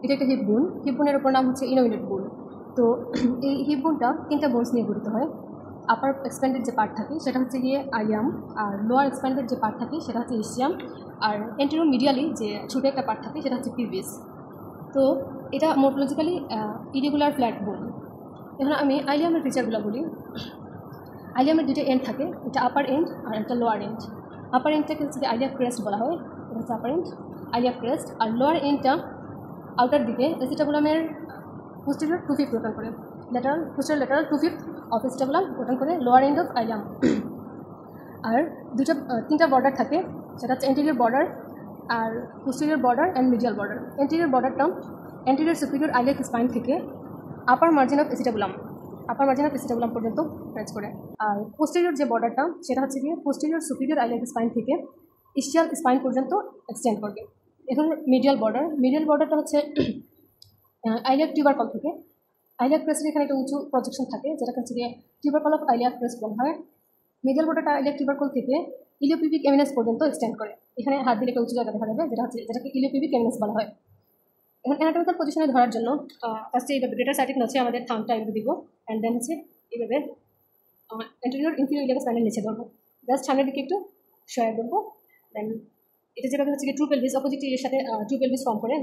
এটা একটা হিপ বোন। হিপ বোনের ওপর নাম হচ্ছে ইনোমিনেট বোন। তো এই হিপ বোনটা তিনটা বোনস নিয়ে গঠিত হয়। আপার এক্সপ্যান্ডেড যে পার্ট থাকে সেটা হচ্ছে গিয়ে আইলিয়াম, আর লোয়ার এক্সপ্যান্ডেড যে পার্ট থাকে সেটা হচ্ছে ইসিয়াম, আর এন্টেরো মিডিয়ালি যে ছোটো একটা পার্ট থাকে সেটা হচ্ছে পিভিস। তো এটা মর্ফোলজিক্যালি ইরেগুলার ফ্ল্যাট বোন। এখন আমি আইলিয়ামের ফিচারগুলো বলি। আইলিয়ামের দুটো এন্ড থাকে, এটা আপার এন্ড আর একটা লোয়ার এন্ড। আপার এন্ডটাকে হচ্ছে আইলিয়া ক্রেস্ট বলা হয়, এটা হচ্ছে আপার এন্ড আইলিয়া ক্রেস্ট। আর লোয়ার এন্ডটা আউটার দিকে এসিটাবুলামের পোস্টেরিয়র 2/5 রোটান করে, পোস্টেরিয়র ল্যাটারাল 2/5 অফ এসিটাবুলাম রোটান করে লোয়ার এন্ড অফ আইলিয়াম। আর তিনটা বর্ডার থাকে, সেটা হচ্ছে এন্টেরিয়র বর্ডার আর posterior border and medial border. Anterior বর্ডারটা এন্টেরিয়র সুপিরিয়র আইলিয়াক স্পাইন থেকে আপার মার্জিন অফ এসিটাবুলাম পর্যন্ত ম্যাচ করে। আর পোস্টেরিয়র যে বর্ডারটা সেটা হচ্ছে গিয়ে পোস্টেরিয়র সুপিরিয়র আইলিয়াক স্পাইন থেকে ইসচিয়াল স্পাইন পর্যন্ত এক্সটেন্ড করবে। এখন মিডিয়াল বর্ডারটা হচ্ছে আইলিয়াক টিউবারকল থেকে আইলিয়াক ক্রেস্টের এখানে একটা উঁচু প্রজেকশন থাকে, যেটা হচ্ছে গিয়ে টিউবারকল অফ আইলিয়াক ক্রেস্ট বলা হয়। মিডিয়াল বর্ডারটা আইলিয়াক টিউবারকল থেকে ইলিওপিবিক এমিনেস পর্যন্ত এক্সটেন্ড করে। এখানে হাত দিলে একটা উঁচু জায়গা দেখা যাবে, যেটাকে ইলিওপিবিক এমিনেস বলা হয়। এখন অ্যানাটমিক্যাল পজিশনে ধরার জন্য ফার্স্টে এইভাবে গ্রেটার সাইটিক নচে আমাদের থাম্বটা এইভাবে দিব, অ্যান্ড দেন হচ্ছে এইভাবে এন্টেরিয়র ইনফিরিয়র ইলিয়াক স্পাইনের নিচে ধরবো, জাস্ট সামনের দিকে একটু সহায় ধরবো। দেন এটা যেভাবে হচ্ছে কি ট্রু পেলভিস অপোজিট এর সাথে ট্রু পেলভিস ফর্ম করে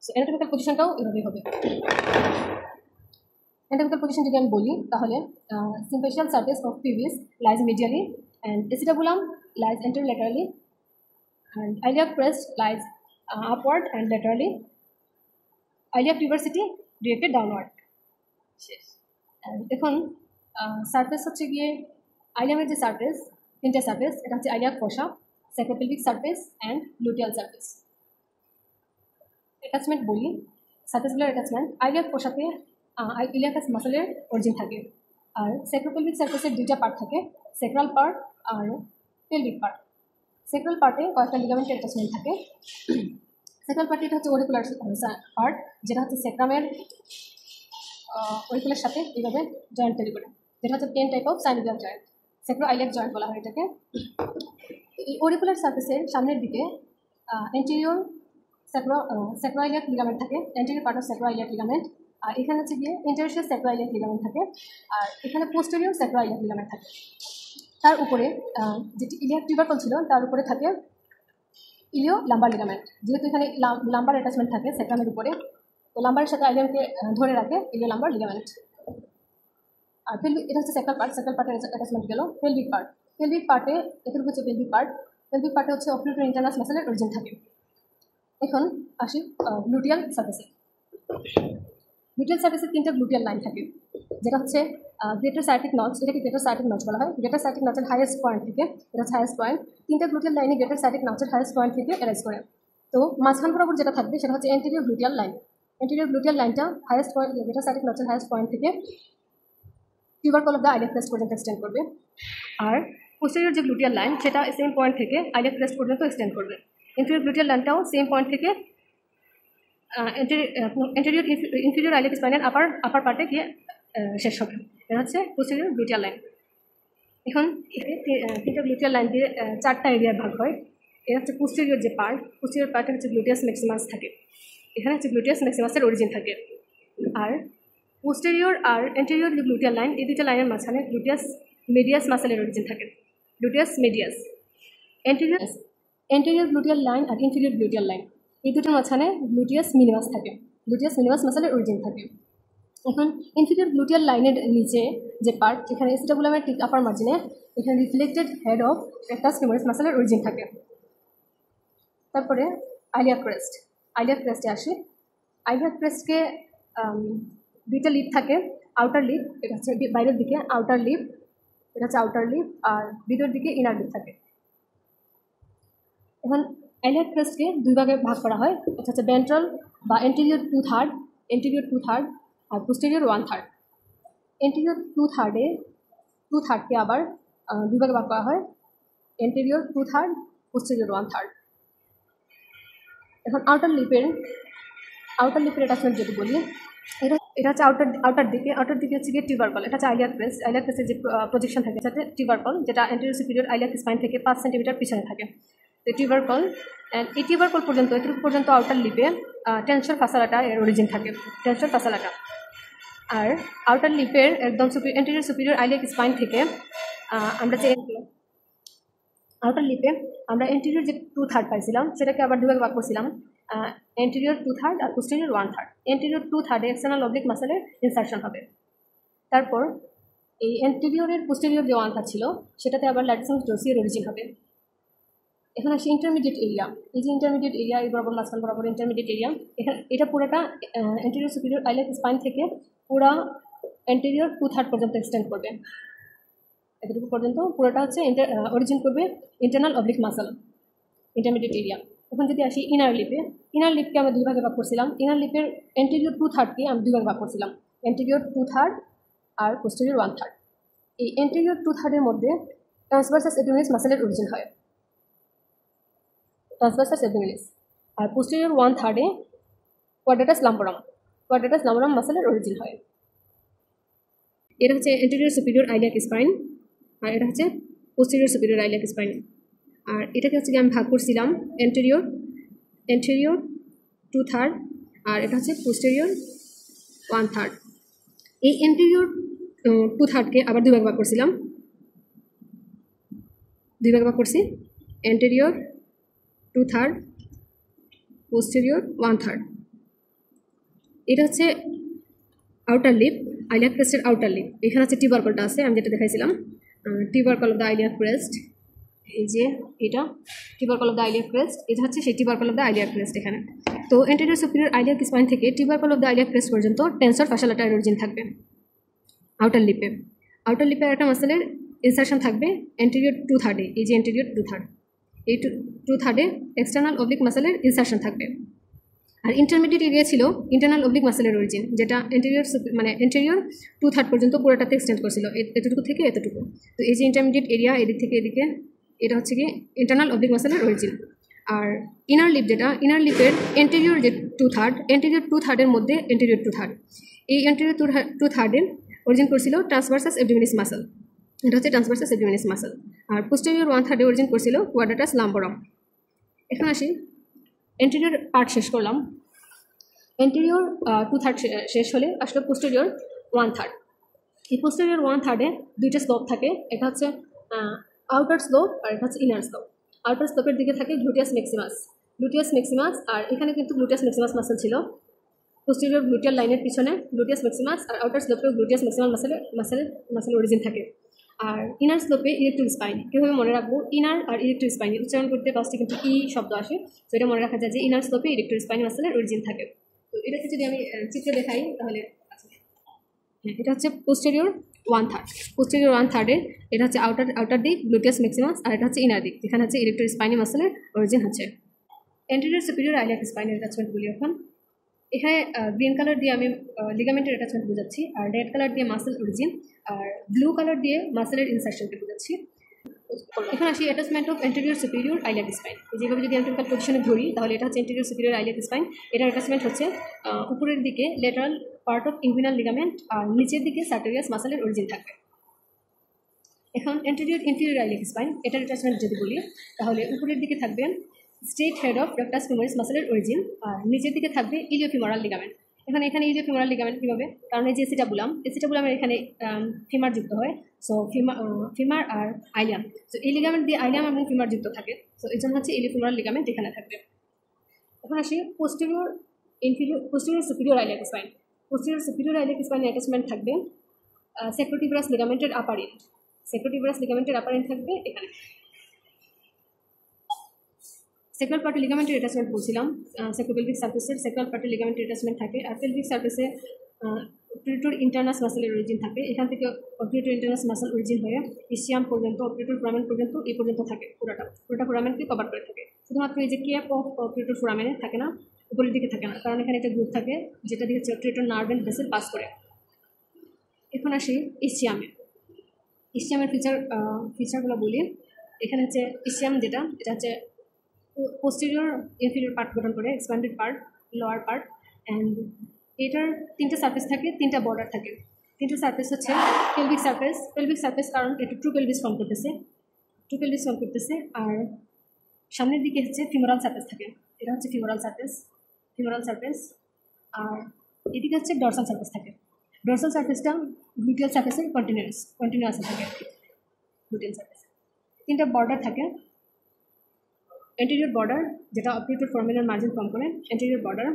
সো অ্যানাটমিক্যাল পজিশনটাও এভাবেই হবে। অ্যানাটমিক্যাল পজিশন যদি আমি বলি তাহলে symphysial surface of pubis lies medially and acetabulum lies anterolaterally and iliac crest lies upward and laterally. Iliac tuberosity directed downward. এখন সারফেস হচ্ছে গিয়ে আইলিয়ামের যে সারফেস, তিনটা সারফেস, এটা হচ্ছে iliac fossa, sacropelvic surface and gluteal surface. Attachment বলি, সারফেসগুলোর অ্যাটাচমেন্ট আইলিয়াক ফসাতে ইলিয়াকাস মাসেলের অরিজিন থাকে, আর স্যাক্রোপেলভিক সারফেসের দুইটা পার্ট থাকে, সেক্রাল পার্ট আর পেলভিক পার্ট। সেক্রাল পার্টে কয়েকটা লিগামেন্টের অ্যাটাচমেন্ট থাকে। সেক্রাল পার্টে এটা হচ্ছে অরিকুলার পার্ট, যেটা হচ্ছে সেক্রামের অরিকুলার সাথে এইভাবে জয়েন্ট তৈরি করে, যেটা হচ্ছে 10 type of synovial joint, sacroiliac joint বলা হয় এটাকে। এই অরিকুলার সার্ফেসের সামনের দিকে এন্টেরিয়র সেক্রো আইলিয়াক লিগামেন্ট থাকে, anterior part of sacroiliac ligament. আর এখানে হচ্ছে গিয়ে ইন্টারশিয়াল সেক্রো আইলিয়াক লিগামেন্ট থাকে, আর এখানে পোস্টেরিয়র সেক্রো আইলিয়াক লিগামেন্ট থাকে। তার উপরে যেটি ইলিয়াক টিউবারকল ছিল তার উপরে থাকে ইলিও লাম্বার লিগামেন্ট। যেহেতু এখানে লাম্বার অ্যাটাচমেন্ট থাকে সেক্রামের উপরে, তো লাম্বারের সাথে আইলিয়ামকে ধরে রাখে ইলিও লাম্বার লিগামেন্ট। আর এটা হচ্ছে সেক্রাল পার্টের অ্যাটাচমেন্ট গেল। পেলভিক পার্টে এখানে হচ্ছে পেলভিক পার্টে হচ্ছে অক্লুটার ইন্টারনাস মাসেলের অরিজিন থাকে। এখন আসি গ্লুটিয়াল সার্ফেসে। গ্লুটিয়াল সার্ফেসে তিনটা গ্লুটিয়াল লাইন থাকে, যেটা হচ্ছে গ্রেটার সাইটিক নচ, এটাকে গ্রেটার সাইটিক নচ বলা হয়। গ্রেটার সাইটিক নচের হাইয়েস্ট পয়েন্ট থেকে, এটা হচ্ছে হাইয়েস্ট পয়েন্ট, তিনটা গ্লুটিয়াল লাইনে গ্রেটার সাইটিক নচের হাইয়েস্ট পয়েন্ট থেকে অ্যারাইজ করে। তো মাঝখান বরাবর যেটা থাকবে সেটা হচ্ছে anterior gluteal line. Anterior gluteal লাইনটা হাইয়েস্ট পয়েন্ট, গ্রেটার সাইটিক নচের হাইয়েস্ট পয়েন্ট থেকে tubercle of the iliac crest পর্যন্ত এক্সটেন্ড করবে। আর পোস্টেরিয়র যে গ্লুটিয়াল লাইন সেটা সেম পয়েন্ট থেকে আইলিয়াক ক্রেস্ট পর্যন্ত এক্সটেন্ড করবে। ইনফিরিয়র গ্লুটিয়াল লাইনটাও সেম পয়েন্ট থেকে এন্টেরিয়র ইনফিরিয়র আইলিয়াক স্পাইনের আপার পার্টে গিয়ে শেষ হবে। এটা হচ্ছে পোস্টেরিয়র গ্লুটিয়াল লাইন। এখন তিনটা গ্লুটিয়াল লাইন দিয়ে 4টা এরিয়ার ভাগ হয়। এটা হচ্ছে পোস্টেরিয়র যে পার্ট, পোস্টেরিয়র পার্টে হচ্ছে গ্লুটিয়াস ম্যাক্সিমাস থাকে, এখানে হচ্ছে গ্লুটিয়াস ম্যাক্সিমাসের অরিজিন থাকে। আর পোস্টেরিয়র আর এন্টেরিয়র যে গ্লুটিয়াল লাইন, এই দুইটা লাইনের মাঝখানে গ্লুটিয়াস মিডিয়াস মাসেলের অরিজিন থাকে, gluteus medius. Anterior gluteal line আর ইনফিরিয়র গ্লুটিয়াল লাইন, এই দুটোর মাঝখানে গ্লুটিয়াস মিনিমাস থাকে, গ্লুটিয়াস মিনিমাস মাসেলের অরিজিন থাকে। এখন ইনফিরিয়র গ্লুটিয়াল লাইনের নিচে যে পার্ট, এখানে এসিটাবুলামের ঠিক আপার মার্জিনে এখানে reflected head of rectus femoris মাসেলের অরিজিন থাকে। তারপরে আইলিয়াক ক্রেস্টে আসি। আইলিয়াক ক্রেস্টকে দুইটা লিপ থাকে, আউটার লিপ, এটা হচ্ছে বাইরের দিকে আউটার লিপ, এটা হচ্ছে আউটার লিপ, আর ভিতরের দিকে ইনার লিপ থাকে। এখন আইলিয়াক ক্রেস্টকে দুই ভাগে ভাগ করা হয়, এটা হচ্ছে ভেন্ট্রাল বা এন্টেরিয়র 2/3 আর পোস্টেরিয়র 1/3। এন্টেরিয়র 2/3কে আবার দুই ভাগে ভাগ করা হয়, এন্টেরিয়র 2/3, পোস্টেরিয়র 1/3। এখন আউটার লিপের অ্যাটাচমেন্ট যদি বলি, এটা হচ্ছে আউটার দিকে হচ্ছে গিয়ে টিউবারকল, এটা হচ্ছে আইলিয়াক ক্রেস্টের যে প্রজেকশন থাকে সেটা টিউবারকল, যেটা এন্টেরিয়র সুপিরিয়র আইলিয়াক স্পাইন থেকে 5 সেন্টিমিটার পিছনে থাকে। তো টিউবারকল অ্যান্ড এই টিউবারকল পর্যন্ত এতটুকু পর্যন্ত আউটার লিপে টেনসর ফাসালাটা এর অরিজিন থাকে, টেনসর ফাসালাটা। আর আউটার লিপের একদম এন্টেরিয়র সুপিরিয়র আইলিয়াক স্পাইন থেকে আমরা যে আউটার লিপে আমরা এন্টেরিয়র যে 2/3 পাইছিলাম সেটাকে আবার দুভাগে ভাগ করছিলাম, এন্টেরিয়র 2/3 আর পোস্টেরিয়র 1/3। এন্টেরিয়র 2/3 এক্সটার্নাল অবলিক মাসেলের ইনসারশন হবে। তারপর এই এন্টেরিয়রের পোস্টেরিয়র যে 1/3 ছিল সেটাতে আবার ল্যাটিসাস ডোর্সির অরিজিন হবে। এখন আসি ইন্টারমিডিয়েট এরিয়া। এই যে ইন্টারমিডিয়েট এরিয়া, এই বরাবর মাঝখান বরাবর ইন্টারমিডিয়েট এরিয়া, এখানে এটা পুরোটা এন্টেরিয়র সুপিরিয়র আইলিয়াক স্পাইন থেকে পুরো এন্টেরিয়র 2/3 পর্যন্ত এক্সটেন্ড করবে। এতটুকু পর্যন্ত পুরোটা হচ্ছে অরিজিন করবে internal oblique muscle, intermediate area. এখন যদি আসি ইনার লিপে, ইনার লিপকে আমরা দুই ভাগে ভাগ করছিলাম। ইনার লিপের এন্টেরিয়র 2/3কে আমি দুই ভাগে ভাগ করছিলাম, এন্টেরিয়র 2/3 আর পোস্টেরিয়র 1/3। এই এন্টেরিয়র 2/3-এর মধ্যে ট্রান্সভার্সাস অ্যাবডোমিনালিস মাসেলের অরিজিন হয়, ট্রান্সভার্সাস অ্যাবডোমিনালিস। আর পোস্টেরিয়র 1/3-এ কোয়াড্রাটাস লাম্বোরাম মাসেলের অরিজিন হয়। এটা হচ্ছে এন্টেরিয়র সুপিরিয়র আইলিয়াক স্পাইন, আর এটা হচ্ছে পোস্টেরিয়র সুপিরিয়র আইলিয়াক স্পাইন। আর এটাকে হচ্ছে আমি ভাগ করছিলাম এন্টেরিয়র 2/3 আর এটা হচ্ছে পোস্টেরিয়র 1/3। এই এন্টেরিয়র 2/3-কে আবার দুই ভাগ করছিলাম, দুই ভাগ করছি, এন্টেরিয়র 2/3 পোস্টেরিয়র 1/3। এটা হচ্ছে আউটার লিপ, আইলিয়াক ক্রেস্টের আউটার লিপ। এখানে হচ্ছে টিউবারকলটা আছে, আমি যেটা দেখাইছিলাম, tubercle of the iliac crest. এই যে এটা tubercle of the iliac crest, এটা হচ্ছে সেই tubercle of the iliac crest এখানে। তো এন্টেরিয়র সুপিরিয়র আইলিয়াক স্পাইন থেকে tubercle of the iliac crest পর্যন্ত টেনসর ফাসালাটার অরিজিন থাকবে আউটার লিপে। আউটার লিপে একটা মাসেলের ইনসারশন থাকবে এন্টেরিয়র 2/3-এ, এই যে এন্টেরিয়র 2/3, এই 2/3-এ এক্সটার্নাল অবলিক মাসেলের ইনসারশন থাকবে। আর ইন্টারমিডিয়েট এরিয়া ছিল ইন্টারনাল অবলিক মাসেলের অরিজিন, যেটা এন্টেরিয়র এন্টেরিয়র 2/3 পর্যন্ত পুরোটাতে এক্সটেন্ড করছিল, এতটুকু থেকে এতটুকু। তো এই যে ইন্টারমিডিয়েট এরিয়া, এদিক থেকে এদিকে, এটা হচ্ছে কি ইন্টারনাল অবলিক মাসেলের অরিজিন। আর ইনার লিপ, যেটা ইনার লিপের এন্টেরিয়র যে 2/3, এন্টেরিয়র 2/3-এর মধ্যে এন্টেরিয়র 2/3, এই এন্টেরিয়র 2/3-এ অরিজিন করছিল ট্রান্সভার্সাস অ্যাবডোমিনালিস মাসল, এটা হচ্ছে ট্রান্সভার্সাস অ্যাবডোমিনালিস মাসল। আর পোস্টেরিয়র 1/3-এ অরিজিন করছিল কোয়াড্রাটাস লাম্বোরাম। এখন আসি এন্টেরিয়র পার্ট শেষ করলাম। এন্টেরিয়র 2/3 শেষ হলে আসলে পোস্টেরিয়র 1/3। এই পোস্টেরিয়র 1/3-এ দুইটা স্লোপ থাকে, এটা হচ্ছে আউটার স্লোপ আর এটা হচ্ছে ইনার স্লোপ। আউটার স্লোপের দিকে থাকে গ্লুটিয়াস ম্যাক্সিমাস, আর এখানে কিন্তু গ্লুটিয়াস ম্যাক্সিমাস মাসল ছিল পোস্টেরিয়র গ্লুটিয়াল লাইনের পিছনে, গ্লুটিয়াস ম্যাক্সিমাস, আর আউটার স্লোপেও গ্লুটিয়াস ম্যাক্সিমাস মাসেলের অরিজিন থাকে। আর ইনার স্লোপে ইরেক্টর স্পাইন। কীভাবে মনে রাখবো? ইনার আর ইরেক্টর স্পাইন উচ্চারণ করতে ফার্স্টে কিন্তু ই শব্দ আসে, তো এটা মনে রাখা যায় যে ইনার স্লোপে ইরেক্টর স্পাইন মাসেলের অরিজিন থাকে। তো এটাকে যদি আমি চিত্রে দেখাই তাহলে হ্যাঁ, এটা হচ্ছে পোস্টেরিয়র 1/3। পোস্টেরিয়র 1/3-এর এটা হচ্ছে আউটার দিক গ্লুটিয়াস ম্যাক্সিমাস, আর এটা হচ্ছে ইনার দিক, এখানে হচ্ছে ইরেক্টর স্পাইনি মাসেলের অরিজিন হচ্ছে। এন্টেরিয়র সুপিরিয়র আইলিয়াক স্পাইনের অ্যাটাচমেন্ট বলি এখন। এখানে গ্রিন কালার দিয়ে আমি লিগামেন্টের অ্যাটাচমেন্ট বোঝাচ্ছি, আর রেড কালার দিয়ে মাসেল অরিজিন, আর ব্লু কালার দিয়ে মাসেলের ইনসারশনকে বোঝাচ্ছি। এখানে আসি attachment of anterior superior iliac spine. যেভাবে যদি এন্ট্রিক্যাল পজিশনে ধরি তাহলে এটা হচ্ছে এন্টেরিয়র সুপিরিয়র আইলিয়াক স্পাইন। এটার অ্যাটাচমেন্ট হচ্ছে উপরের দিকে lateral part of inguinal ligament, আর নিচের দিকে সার্টোরিয়াস মাসেলের অরিজিন থাকবে। এখন এন্টেরিয়র ইনফিরিয়র আইলিয়াক স্পাইন, এটার অ্যাটাচমেন্ট যদি বলি তাহলে উপরের দিকে থাকবে straight head of rectus femoris মাসেলের অরিজিন, আর নিচের দিকে থাকবে ইলিওফিমোরাল লিগামেন্ট। এখানে ইলিওফিমোরাল লিগামেন্ট কীভাবে? কারণ এই যে এসিটাবুলামের এখানে ফিমার যুক্ত হয়, সো ফিমার আর আইলিয়াম, সো এই লিগামেন্ট দিয়ে আইলিয়াম এবং ফিমার যুক্ত থাকে, সো এই জন্য হচ্ছে ইলিওফিমোরাল লিগামেন্ট এখানে থাকবে। এখন আসি posterior superior iliac spine. Posterior superior iliac স্পাইনের অ্যাটাচমেন্ট থাকবে সেক্রোটিভারাস লিগামেন্টের আপার এন্ড থাকবে এখানে। সেক্রাল পার্টি লিগামেন্টের অ্যাটাচমেন্ট বলছিলাম, সেক্রোপেলভিক সার্ফেসের সেক্রাল পার্টি লিগামেন্টের অ্যাটাচমেন্ট থাকে, আর পেলভিক সার্ফেসে অবট্রিউটর ইন্টারনাস মাসেলের অরিজিন থাকে। এখান থেকে অবট্রিউটর ইন্টারনাস মাসেল অরিজিন হয়ে ইসিয়াম পর্যন্ত, অবট্রিউটর ফোরামেন পর্যন্ত, এই পর্যন্ত থাকে, পুরোটা ফোরামেনকে কভার করে থাকে। শুধুমাত্র এই যে ক্যাপ অফ অবট্রিউটর ফোরামেনে থাকে না, উপরের দিকে থাকে না, কারণ এখানে একটা গ্রুপ থাকে যেটা দিয়ে অবট্রিউটর নার্ভ এন্ড ভেসেল পাস করে। এখন আসি ইসিয়ামের ফিচারগুলো বলি। এখানে হচ্ছে ইসিয়াম, এটা হচ্ছে পোস্টেরিয়র ইনফিরিয়র পার্ট গঠন করে, expanded part, lower part, and এটার তিনটা সার্ফেস থাকে, তিনটা বর্ডার থাকে। তিনটা সার্ফেস হচ্ছে পেলভিক সার্ফেস কারণ এটা ট্রু পেলভিস ফর্ম করতেছে, আর সামনের দিকে হচ্ছে ফিমোরাল সারফেস থাকে, এটা হচ্ছে ফিমোরাল সারফেস। আর এদিকে হচ্ছে ডরসাল সারফেস থাকে। ডরসাল সারফেসটা গ্লুটিয়াল সারফেসের কন্টিনিউয়াস থাকে। গ্লুটিয়াল সারফেস 3টা বর্ডার থাকে। এন্টেরিয়র বর্ডার যেটা অবলিকুয়ার ফোরামেনাল মার্জিন ফর্ম করে, এন্টেরিয়র বর্ডার।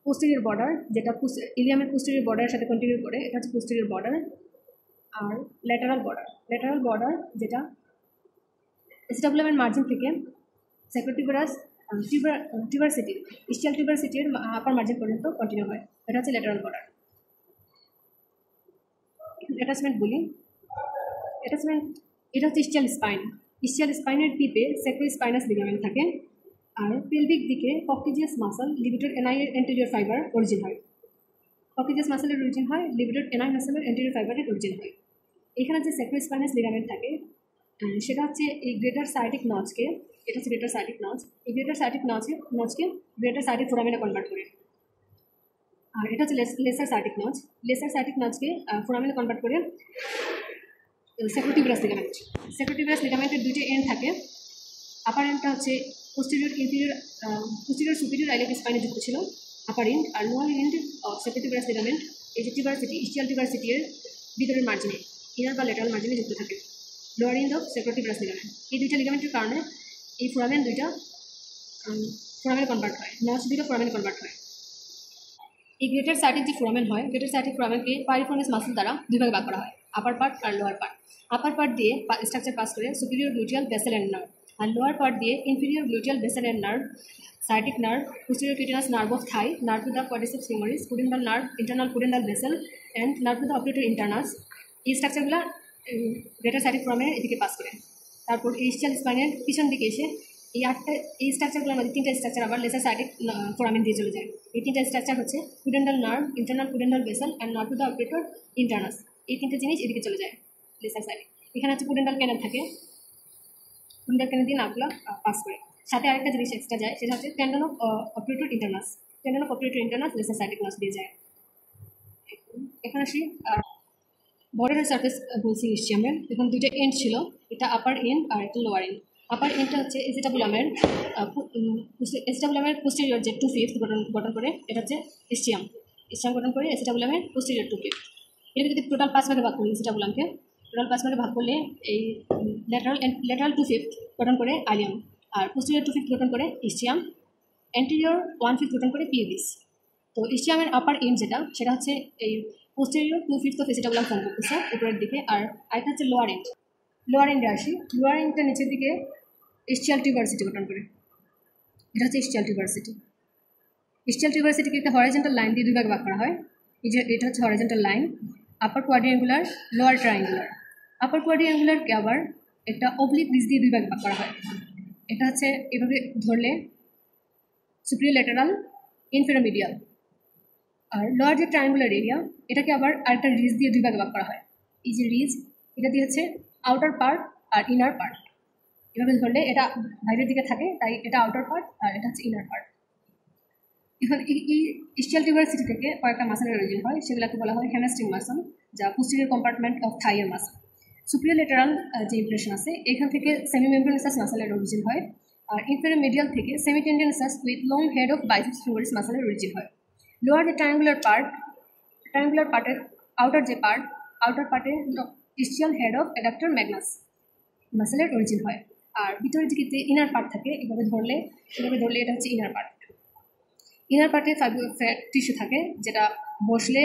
পোস্টেরিয়র বর্ডার যেটা ইলিয়ামের পোস্টেরিয়র বর্ডারের সাথে কন্টিনিউ করে, এটা হচ্ছে পোস্টেরিয়র বর্ডার। আর ল্যাটারাল বর্ডার যেটা এসিটাবুলামের মার্জিন থেকে স্যাক্রোটিউবারাস টিউবারসিটি ইস্টিয়াল টিউবারসিটির আপার মার্জিন পর্যন্ত কন্টিনিউ হয়, এটা হচ্ছে ল্যাটারাল বর্ডার। অ্যাটাচমেন্ট বলি, এটা হচ্ছে ইস্টিয়াল স্পাইনের টিপে স্যাক্রোস্পাইনাস লিগামেন্ট থাকে। আর পেলভিক দিকে কক্টিজিয়াস মাসল লিবিডর এনাইয়ের এন্টেরিয়র ফাইবার অরিজিন হয়। কক্টিজিয়াস মাসলের অরিজিন হয়, লিবিডর এনাই মাসলের এন্টেরিয়র ফাইবারের অরিজিন হয়। এখানে যে স্যাক্রোস্পাইনাস লিগামেন্ট থাকে সেটা হচ্ছে এই গ্রেটার সাইটিক নচকে, এটা হচ্ছে গ্রেটার সাইটিক নচ, এই গ্রেটার সাইটিক নচকে গ্রেটার সাইটিক ফোরামেনে কনভার্ট করে। আর এটা হচ্ছে লেসার সাইটিক নচকে ফোরামেনে কনভার্ট করে স্যাক্রোটিউবারাস লিগামেন্টের 2টি এন্ড থাকে। আপার এন্ডটা হচ্ছে পোস্টেরিয়র সুপিরিয়র আইলিয়াক স্পাইনে যুক্ত ছিল আপার এন্ড। আর লোয়ার এন্ড স্যাক্রোটিউবারাস লিগামেন্ট এই যে ইস্টিয়াল টিউবারসিটির ভিতরের মার্জিনে, ইনার বা ল্যাটারাল মার্জিনে যুক্ত থাকে। লোয়ার এন্ড অফ স্যাক্রোটিউবারাস লিগামেন্ট, এই 2টা লিগামেন্টের কারণে এই ফোরামেন 2টা ফোরামেনে কনভার্ট হয়, নচ 2টা ফোরামেনে কনভার্ট হয়। এই গ্রেটার সাইটিক যে ফোরামেন হয়, গ্রেটার সাইটিক ফোরামেনকে পাইরিফর্মিস মাসল দ্বারা 2 ভাগে ভাগ করা হয়, আপার পার্ট আর লোয়ার পার্ট। আপার পার্ট দিয়ে স্ট্রাকচার পাস করে superior gluteal vessel and nerve, আর লোয়ার পার্ট দিয়ে inferior gluteal vessel and nerve, sciatic nerve, posterior cutaneous nerve of thigh, nerve to the quadriceps femoris, pudendal nerve, internal pudendal vessel and nerve to the obturator internus। এই স্ট্রাকচারগুলো greater সাইটিক ফোরামের এদিকে pass করে। তারপর ইস্টিয়াল স্পাইনের পিছন দিকে এসে এই স্ট্রাকচারগুলোর মধ্যে 3টা স্ট্রাকচার আবার লেসার সাইটিক ফোরামেন দিয়ে চলে যায়। এই 3টা স্ট্রাকচার হচ্ছে pudendal nerve, internal pudendal vessel and nerve to the obturator internus. এই 3টে জিনিস এদিকে চলে যায় লেসার সাইডে। এখানে হচ্ছে পুডেন্ডাল ক্যানেল থাকে, পুডেন্ডাল ক্যানেল দিয়ে নার্ভগুলো পাস করে। সাথে আরেকটা জিনিস এক্সট্রা যায়, সেটা হচ্ছে tendon of obturator internus lesser sciatic nerve দিয়ে যায়। এখন আসি বর্ডারের সার্ফেস বলছি ইস্টিয়ামের। এখন 2টা এন্ড ছিল, এটা আপার এন্ড আর একটা লোয়ার এন্ড। আপার এন্ডটা হচ্ছে এসিটাবুলামের পোস্টেরিয়র যে 2/5 গঠন করে, এটা হচ্ছে ইস্টিয়াম গঠন করে এসিটাবুলামের পোস্টেরিয়র 2/5। এটা যদি টোটাল 5 ভাগে ভাগ করি এসিটাবুলামকে, টোটাল 5 ভাগে ভাগ করলে এই ল্যাটারাল 2/5 গঠন করে আইলিয়াম, আর পোস্টেরিয়র 2/5 গঠন করে ইস্টিয়াম, এন্টেরিয়র 1/5 গঠন করে পিউবিস। তো ইস্টিয়ামের আপার এন্ড যেটা, সেটা হচ্ছে এই পোস্টেরিয়র 2/5 অফ এসিটাবুলাম ফর্ম করতেছে উপরের দিকে। আর আরেকটা হচ্ছে লোয়ার এন্ডে আসি। লোয়ার এন্ডটা নিচের দিকে ইস্টিয়াল টিউবারসিটি গঠন করে, এটা হচ্ছে ইস্টিয়াল টিউবারসিটিকে একটা হরাইজন্টাল লাইন দিয়ে 2 ভাগে ভাগ করা হয়। এই যে এটা হচ্ছে হরাইজন্টাল লাইন, আপার কোয়াড্রিঅ্যাঙ্গুলার, লোয়ার ট্রায়াঙ্গুলার। আপার কোয়াড্রিঅ্যাঙ্গুলারকে আবার একটা অবলিক রিজ দিয়ে 2 ভাগে ভাগ করা হয়। এটা হচ্ছে এভাবে ধরলে সুপিরিয়র ল্যাটারাল, ইনফেরিয়র মিডিয়াল। আর লোয়ার যে ট্রায়াঙ্গুলার এরিয়া, এটাকে আবার আরেকটা রিজ দিয়ে 2 ভাগে ভাগ করা হয়। এই যে রিজ, এটা দিয়ে হচ্ছে আউটার পার্ট আর ইনার পার্ট। এভাবে ধরলে এটা বাইরের দিকে থাকে, তাই এটা আউটার পার্ট আর এটা হচ্ছে ইনার পার্ট। এখন এই ইস্টিয়াল টিউবারসিটি থেকে কয়েকটা মাসেলের অরিজিন হয়, সেগুলোকে বলা হয় হ্যামস্ট্রিং মাসল, যা পোস্টেরিয়র কম্পার্টমেন্ট অফ থাইয়ের মাসল। সুপিরিয়র ল্যাটারাল যে ইমপ্রেশন আছে, এখান থেকে সেমি মেমব্রেনাস মাসলের অরিজিন হয়। আর ইনফেরিয়র মিডিয়াল থেকে semitendinosus with long head of biceps femoris মাসলের অরিজিন হয়। লোয়ার যে ট্রায়াঙ্গুলার পার্টের আউটার পার্টে ischial head of adductor magnus মাসলের অরিজিন হয়। আর ভিতরের দিকে যে ইনার পার্ট থাকে, এভাবে ধরলে এটা হচ্ছে ইনার পার্ট। ইনার পার্টে ফ্যাট টিস্যু থাকে, যেটা বসলে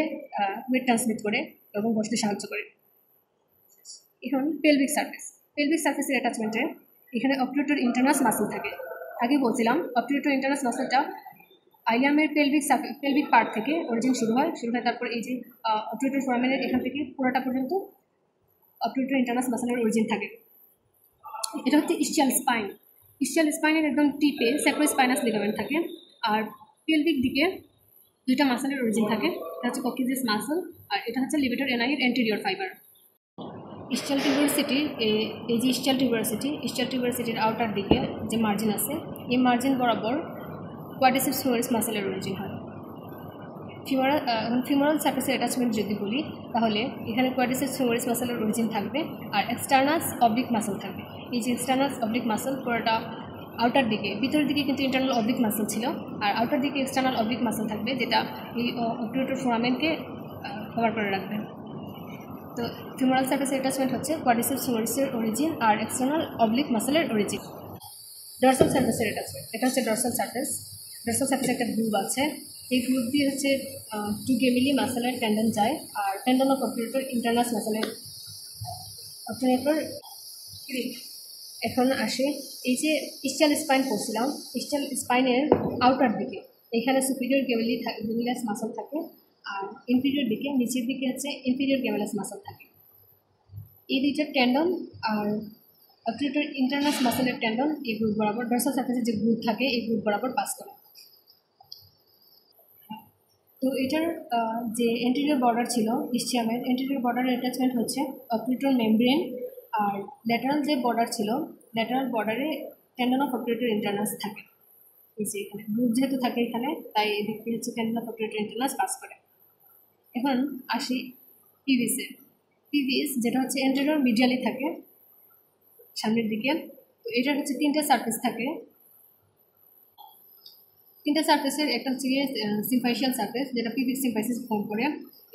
ওয়েট ট্রান্সমিট করে এবং বসতে সাহায্য করে। এখন পেলভিক সার্ফেসের অ্যাটাচমেন্টে এখানে অবট্রেটর ইন্টারনাস মাসল থাকে। আগে বলছিলাম অবট্রেটর ইন্টারনাস মাসলটা আইলিয়ামের পেলভিক পার্ট থেকে অরিজিন শুরু হয়, তারপর এই যে অবট্রেটর ফোরামেনের এখান থেকে পুরোটা পর্যন্ত অবট্রেটর ইন্টারনাস মাসলের অরিজিন থাকে। এটা হচ্ছে ইস্টিয়াল স্পাইনের একদম টিপে স্যাক্রোস্পাইনাস লিগামেন্ট থাকে। আর পেলভিক দিকে 2টা মাসলের অরিজিন থাকে, এটা হচ্ছে কক্টিজিয়াস মাসল আর এটা হচ্ছে লিবিডর এনাইয়ের এন্টেরিয়র ফাইবার। ইস্টিয়াল টিউবারসিটির আউটার দিকে যে মার্জিন আছে, এই মার্জিন বরাবর কোয়াড্রিসেপস ফিমোরিস মাসলের অরিজিন হয়। ফিমোরাল সার্ফেসের অ্যাটাচমেন্ট যদি বলি, তাহলে এখানে কোয়াড্রিসেপস ফিমোরিস মাসলের অরিজিন থাকবে আর এক্সটার্নাস অবলিক মাসল থাকবে। এই যে এক্সটার্নাস অবলিক মাসল পুরোটা আউটার দিকে, ভিতরের দিকে কিন্তু ইন্টারনাল অবলিক মাসল ছিল, আর আউটার দিকে এক্সটার্নাল অবলিক মাসল থাকবে, যেটা এই অবট্রুটর ফোরামেনকে কভার করে রাখবে। তো ফিমোরাল সারফেসের অ্যাটাচমেন্ট হচ্ছে কোয়াড্রিসেপস ফিমোরিসের অরিজিন আর এক্সটার্নাল অবলিক মাসলের অরিজিন। ডর্সাল সারফেসের অ্যাটাচমেন্ট, এটা হচ্ছে ডর্সাল সারফেস। ডর্সাল সারফেসে একটা গ্রুপ আছে, এই গ্রুপ দিয়ে হচ্ছে 2 গেমিলি মাসলের টেন্ডন যায়, আর টেন্ডন অফ অবট্রুটর ইন্টারনাস মাসলের অবট্রুটর। এখন আসে এই যে ইস্টাল স্পাইন পড়ছিলাম, ইস্টাল স্পাইনের আউটার দিকে এখানে সুপিরিয়র গেমিলাস মাসল থাকে, আর ইনফিরিয়র দিকে নিচের দিকে হচ্ছে ইনফিরিয়র গেমিলাস মাসল থাকে। এই দুইটার টেন্ডন আর অবট্রুটর ইন্টারনাস মাসলের টেন্ডন এই গ্রুপ বরাবর, ডর্সাল সারফেসে যে গ্রুপ থাকে এই গ্রুপ বরাবর পাস করে। তো এটার যে এন্টেরিয়র বর্ডার ছিল ইসচিয়ামের, এন্টেরিয়র বর্ডারের অ্যাটাচমেন্ট হচ্ছে অবট্রুটর মেমব্রেন, আর ল্যাটারাল যে বর্ডার ছিল ল্যাটারাল বর্ডারে টেন্ডন অফ অবট্রুটর ইন্টারনাস থাকে। এই যে এখানে গ্রুপ যেহেতু থাকে এখানে, তাই এদিক থেকে হচ্ছে টেন্ডন অফ অবট্রুটর ইন্টারনাস পাস করে। এখন আসি পিভিসে। পিভিস যেটা হচ্ছে এন্টেরিয়র মিডিয়ালি থাকে সামনের দিকে। তো এটার হচ্ছে 3টা সারফেস থাকে। 3টা সারফেসের একটা হচ্ছে গিয়ে সিম্পাইশিয়াল সারফেস, যেটা পিভিক সিম্পাইসিস ফর্ম করে।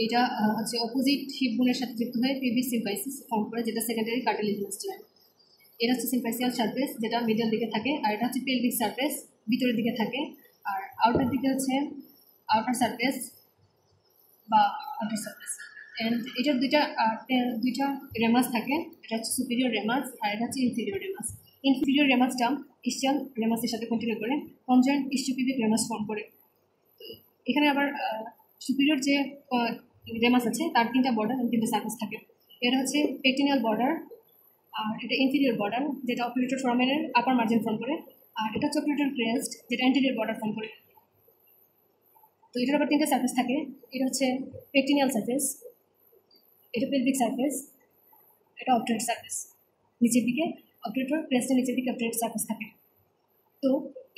এটা হচ্ছে অপোজিট হিপ বোনের সাথে যুক্ত হয়ে পিভিক সিম্পাইসিস ফর্ম করে, যেটা সেকেন্ডারি কার্টিলেজিনাস জয়েন্ট। এটা হচ্ছে সিম্পাইশিয়াল সারফেস, যেটা মিডিয়াল দিকে থাকে, আর এটা হচ্ছে পেলভিক সারফেস, ভিতরের দিকে থাকে, আর আউটার দিকে হচ্ছে আউটার সারফেস বা আউটার সারফেস। অ্যান্ড এটার দুইটা রেমাস থাকে, এটা হচ্ছে সুপিরিয়র রেমাস আর এটা হচ্ছে ইনফিরিয়র রেমাস। ইনফিরিয়র রেমাসটা ইস্টিয়াল রেমাসের সাথে কন্টিনিউ করে কনজয়েন্ট ইস্টিওপিভিক রেমাস ফর্ম করে। এখানে আবার সুপিরিয়র যে রেমাস আছে তার 3টা বর্ডার এবং 3টা সারফেস থাকে। এটা হচ্ছে পেক্টিনিয়াল বর্ডার, আর এটা ইনফিরিয়র বর্ডার যেটা অবট্রুটর ফোরামেনের আপার মার্জিন ফর্ম করে, আর এটা হচ্ছে অবট্রুটর ক্রেস্ট যেটা অ্যান্টেরিয়র বর্ডার ফর্ম করে। তো এটার আবার 3টা সারফেস থাকে, এটা হচ্ছে পেক্টিনিয়াল সারফেস, এটা পেলভিক সারফেস, এটা অবট্রুটর সারফেস। নিচের দিকে অবট্রুটর ক্রেস্টের নিচের দিকে অবট্রুটর সারফেস থাকে। তো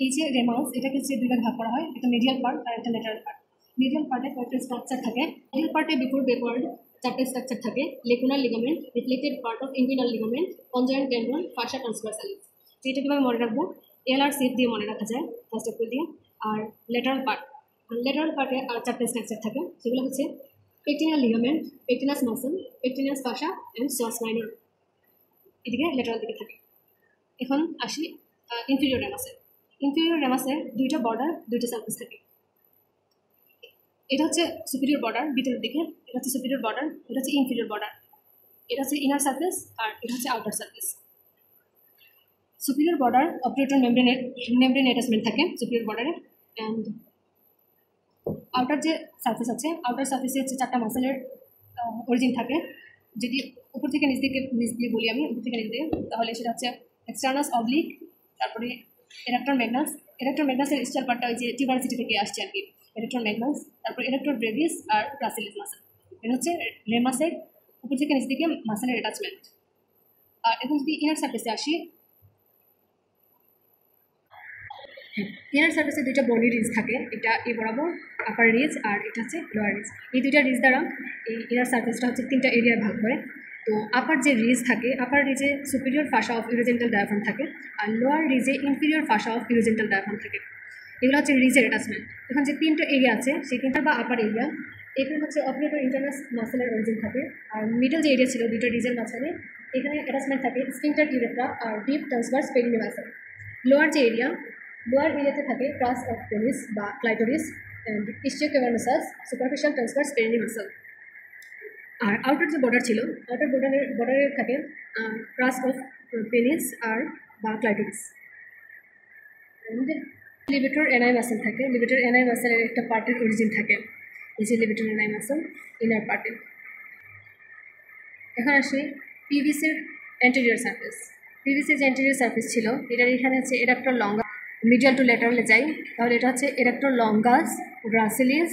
এই যে রেমাস এটাকে হচ্ছে 2 ভাগ করা হয়, একটা মিডিয়াল পার্ট আর একটা ল্যাটারাল পার্ট। মিডিয়াল পার্টে কয়েকটা স্ট্রাকচার থাকে। মিডিয়াল পার্টে বিফোর ব্যাকওয়ার্ড 4টা স্ট্রাকচার থাকে, lacunar ligament, reflected part of inguinal ligament, conjoint tendon, fascia transversalis. তো এটা কীভাবে মনে রাখবো? এল আর সেফ দিয়ে মনে রাখা যায় ফার্স্ট অফ দিয়ে। আর ল্যাটারাল পার্টে আর 4টা স্ট্রাকচার থাকে, সেগুলো হচ্ছে pectineal ligament, pectineus muscle, pectineus fascia and psoas minor. এদিকে ল্যাটারাল দিকে থাকে। এখন আসি ইনফিরিয়র রেমাসে। ইনফিরিয়র রেমাসের 2টা বর্ডার, 2টা সারফেস থাকে। এটা হচ্ছে সুপিরিয়র বর্ডার ভিতরের দিকে, এটা হচ্ছে সুপিরিয়র বর্ডার, এটা হচ্ছে ইনফিরিয়র বর্ডার, এটা হচ্ছে ইনার সারফেস আর এটা হচ্ছে outer surface. Superior border obturator membrane attachment থাকে সুপিরিয়র বর্ডারে। অ্যান্ড আউটার যে সারফেস আছে, আউটার সারফেসে হচ্ছে 4টা মাসেলের অরিজিন থাকে। যদি উপর থেকে নিচ দিয়ে বলি আমি, উপর থেকে নিচ দিয়ে, তাহলে সেটা হচ্ছে এক্সটার্নাস অবলিক, তারপরে এরেক্টর ম্যাগনাসের স্টার পার্টটা ওই যে টিউবারসিটি থেকে আসছে আর কি, এরেক্টর ম্যাগনাস, তারপর এরেক্টর ব্রেভিস আর গ্রাসিলিস মাসেল। এটা হচ্ছে রেমাসের উপর থেকে নিচ দিকে মাসেলের অ্যাটাচমেন্ট। আর এখন যদি ইনার সারফেসে আসি, ইনার সারফেসে 2টা বডি রিজ থাকে, এটা এই বরাবর আপার রিজ আর এটা হচ্ছে লোয়ার রিজ। এই 2টা রিজ দ্বারা এই ইনার সারফেসটা হচ্ছে 3টা এরিয়ায় ভাগ করে। তো আপার যে রিজ থাকে, আপার রিজে superior fascia of urogenital diaphragm থাকে, আর লোয়ার রিজে inferior fascia of urogenital diaphragm থাকে। এগুলো হচ্ছে রিজের অ্যাটাচমেন্ট। এখন যে 3টা এরিয়া আছে সেই 3টা বা আপার এরিয়া, এখানে হচ্ছে অবট্রুটর ইন্টারনাস মাসেলের অরিজিন থাকে। আর মিডল যে এরিয়া ছিল 2টা রিজের মাঝখানে, এখানে অ্যাটাচমেন্ট থাকে স্ফিংক্টার ইউরেথ্রা আর deep transverse perineal muscle. Lower যে এরিয়া, লোয়ার এরিয়াতে থাকে ক্রাস অফ পেনিস বা clitoris and ischiocavernosus superficial transverse perinei muscle. আর আউটার যে বর্ডার ছিল, আউটার বর্ডারে থাকে ক্রাস অফ পেনিস আর বা clitoris. And levator ani muscle থাকে, লিভেটর এনআই মাসেলের একটা পার্টের অরিজিন থাকে, এই যে লিভেটর এনআই মাসেল ইনার পার্টে। এখন আসি পিভিসের অ্যান্টেরিয়র সারফেস। পিভিসের যে অ্যান্টেরিয়র সারফেস ছিল, এটার এখানে হচ্ছে এডাক্টর লঙ্গা, মিডিয়াল টু ল্যাটারালে যাই, তাহলে এটা হচ্ছে এডাক্টর লঙ্গাস, গ্রাসিলিস,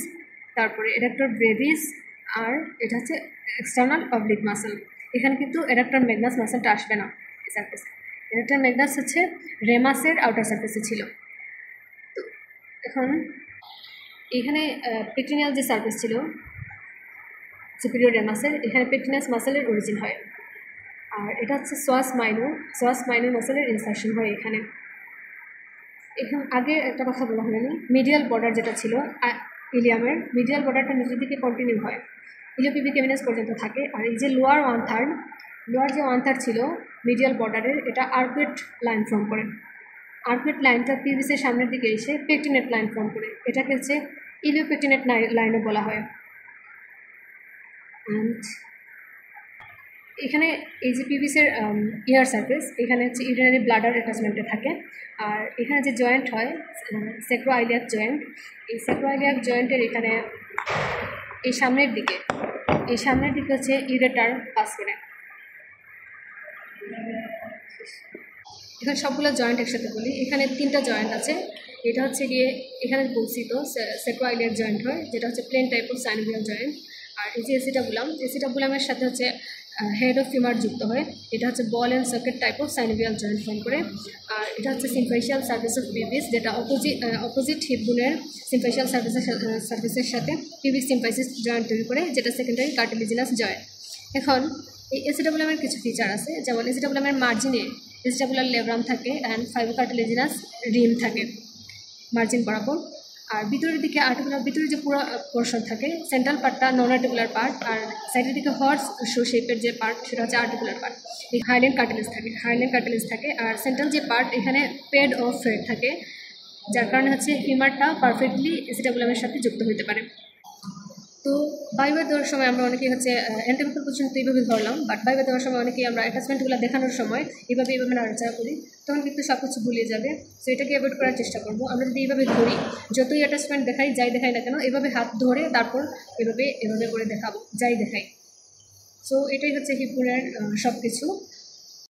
তারপরে এডাক্টর ব্রেভিস, আর এটা হচ্ছে এক্সটার্নাল অবলিক মাসেল। এখানে কিন্তু এডাক্টর ম্যাগনাস মাসেলটা আসবে না এই সারফেসে। এডাক্টর ম্যাগনাস হচ্ছে রেমাসের আউটার সারফেসে ছিল। তো এখন এখানে পেক্টিনিয়াল যে সারফেস ছিল সুপিরিয়র রেমাসের, এখানে পেক্টিনাস মাসেলের অরিজিন হয়, আর এটা হচ্ছে পস মাইনর মাসেলের ইনসার্শন হয় এখানে। এখানে আগে একটা কথা বলা হয়নি, মিডিয়াল বর্ডার যেটা ছিল ইলিয়ামের, মিডিয়াল বর্ডারটা নিচের দিকে কন্টিনিউ হয়, ইলিওপিবিক এমিনেন্স পর্যন্ত থাকে। আর এই যে লোয়ার যে 1/3 ছিল মিডিয়াল বর্ডারের, এটা আর্কুয়েট লাইন ফর্ম করে। আর্কুয়েট লাইনটা পিভিসের সামনের দিকে এসে পেকটিনেট লাইন ফর্ম করে, এটাকে হচ্ছে ইলিওপেকটিনেট লাইনও বলা হয়। অ্যান্ড এখানে এই যে পিভিসের ইয়ার সার্ফেস, এখানে হচ্ছে ইউরিনারি ব্লাডার অ্যাটাচমেন্টে থাকে। আর এখানে যে জয়েন্ট হয় স্যাক্রোইলিয়াক জয়েন্ট, এই স্যাক্রোইলিয়াক জয়েন্টের এখানে এই সামনের দিকে হচ্ছে ইউরেটার পাস করে। এখানে সবগুলো জয়েন্ট একসাথে বলি। এখানে 3টা জয়েন্ট আছে। এটা হচ্ছে গিয়ে এখানে বলছি তো স্যাক্রোইলিয়াক জয়েন্ট হয়, যেটা হচ্ছে plane type of synovial joint. আর এই যে এসিটাবুলামের সাথে হচ্ছে হেড অফ ফিমার যুক্ত হয়, এটা হচ্ছে ball and socket type of synovial joint form করে। আর এটা হচ্ছে সিমফেশিয়াল সার্ভিস অফ পিভিস, যেটা অপোজিট হিপ বোনের সিমফেশিয়াল সার্ভিসের সাথে পিভিক সিমফাইসিস জয়েন্ট তৈরি করে, যেটা সেকেন্ডারি কার্টিলেজিনাস জয়েন্ট। এখন এই এসিটাবুলামের কিছু ফিচার আছে, যেমন এসিটাবুলামের মার্জিনে এসিটাবুলার লেব্রাম থাকে অ্যান্ড ফাইব্রোকার্টিলেজিনাস রিম থাকে মার্জিন বরাবর। আর ভিতরের দিকে ভিতরে যে পুরো পোর্শন থাকে, সেন্ট্রাল পার্টটা নন আর্টিকুলার পার্ট, আর সাইডের দিকে হর্স শো শেপের যে পার্ট সেটা হচ্ছে আর্টিকুলার পার্ট। এই হাইল্যান্ড কার্টিলেজ থাকে। আর সেন্ট্রাল যে পার্ট, এখানে পেড অফ ফ্রেড থাকে, যার কারণে হচ্ছে ফিমারটা পারফেক্টলি এসিটাবুলামের সাথে যুক্ত হতে পারে। তো বাইবে দেওয়ার সময় আমরা অনেকেই হচ্ছে অ্যান্টামিক্যাল পজিশন তো এইভাবে ধরলাম, বাট বাইবে দেওয়ার সময় অনেকেই আমরা অ্যাটাচমেন্টগুলো দেখানোর সময় এইভাবে নাড়াচাড়া করি, তখন কিন্তু সব কিছু ভুলিয়ে যাবে। সো এটাকে অ্যাভয়েড করার চেষ্টা করবো। আমরা যদি এইভাবে ধরি, যতই অ্যাটাচমেন্ট দেখাই না কেন, এভাবে হাত ধরে তারপর এভাবে করে দেখাবো, যাই দেখাই। সো এটাই হচ্ছে হিপ বোনের সব কিছু।